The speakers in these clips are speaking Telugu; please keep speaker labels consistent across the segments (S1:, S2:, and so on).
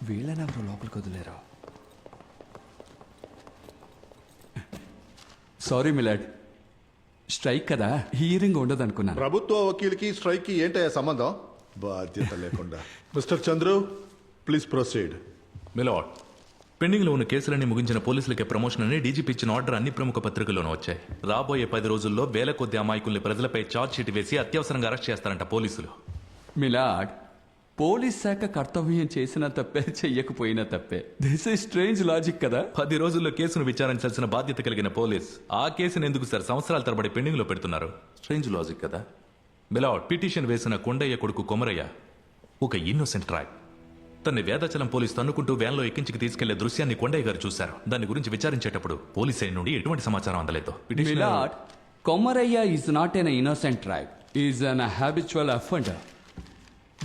S1: వీళ్ళనెవరో లోపలికి వదిలేరా? సారీ మిలాడ్, స్ట్రైక్ కదా, హియరింగ్ ఉండదు అనుకున్నాను.
S2: ప్రభుత్వ వకీల్కి స్ట్రైక్ కి ఏంటయ్యా సంబంధం? బాధ్యత లేకుండా. Mister Chandru, please proceed.
S3: My lord, పెండింగ్లో ఉన్న కేసులన్నీ ముగించిన పోలీసులకే ప్రమోషన్ అని డీజీపీ ఇచ్చిన ఆర్డర్ అన్ని ప్రముఖ పత్రికల్లోనూ వచ్చాయి. రాబోయే 10 రోజుల్లో వేల కొద్ది అమాయకుల్ని ప్రజలపై ఛార్జ్ షీట్ వేసి అత్యవసరంగా అరెస్ట్ చేస్తారంట పోలీసులు.
S1: మిలాడ్, పోలీస్ శాఖ కర్తవ్యం చేసిన తప్పే, చెయ్యకపోయినా తప్పే. దిస్ ఇస్ స్ట్రేంజ్ లాజిక్ కదా.
S3: 10 రోజుల్లో కేసును విచారించాల్సిన బాధ్యత కలిగిన పోలీస్ ఆ కేసును ఎందుకు సార్ సంవత్సరాల తరబడి పెండింగ్ లో పెడుతున్నారు? స్ట్రేంజ్ లాజిక్ కదా. మిలాడ్, పిటిషన్ వేసిన కొండయ్య కొడుకు కొమరయ్య ఒక ఇన్నోసెంట్ ట్రాక్. తన్ని వేదాచలం పోలీసు తన్నుకుంటూ వ్యాన్లో ఎక్కించికి తీసుకెళ్లే దృశ్యాన్ని కొండయ్య గారు చూశారు. దాని గురించి విచారించేటప్పుడు పోలీస్ సైడ్ నుండి ఎటువంటి సమాచారం అందలేదు.
S1: Milord, Komaraiah is not an innocent tribe, is an habitual offender.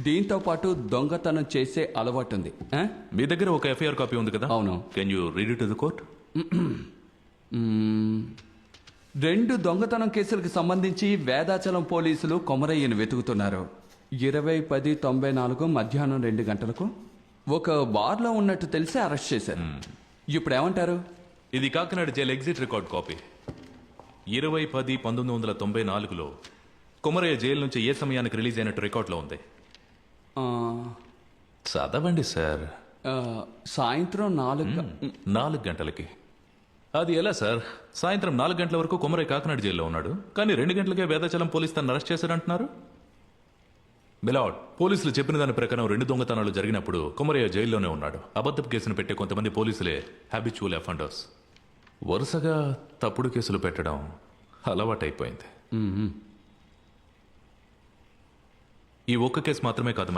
S1: దీంతో పాటు దొంగతనం చేసే అలవాటు ఉంది.
S3: మీ దగ్గర ఒక ఎఫ్ఐఆర్ కాపీ ఉంది కదా?
S1: అవును.
S3: Can you read it to the court?
S1: 2 దొంగతనం కేసులకు సంబంధించి వేదాచలం పోలీసులు కొమరయ్యను వెతుకుతున్నారు. 20/10/94 మధ్యాహ్నం 2 గంటలకు ఒక బార్లో ఉన్నట్టు తెలిసి అరెస్ట్ చేశారు. ఇప్పుడు ఏమంటారు?
S3: ఇది Kakinada jail exit record copy. 20/10/1994లో కొమరయ్య జైలు నుంచి ఏ సమయానికి రిలీజ్ అయినట్టు రికార్డులో ఉంది. చదవండి సార్.
S1: సాయంత్రం
S3: 4 గంటలకి. అది ఎలా సార్? సాయంత్రం 4 గంటల వరకు కొమరయ్య కాకినాడ జైల్లో ఉన్నాడు, కానీ 2 గంటలకే వేదాచలం పోలీసు తను అరెస్ట్ చేశారంటున్నారు. మిలాడ్, పోలీసులు చెప్పిన దాని ప్రకారం 2 దొంగతనాలు జరిగినప్పుడు కొమరయ్య జైల్లోనే ఉన్నాడు. అబద్ధపు కేసును పెట్టే కొంతమంది పోలీసులే హ్యాబిచువల్ అఫెండర్స్. వరుసగా తప్పుడు కేసులు పెట్టడం అలవాటైపోయింది. ఈ ఒక్క కేసు మాత్రమే కాదు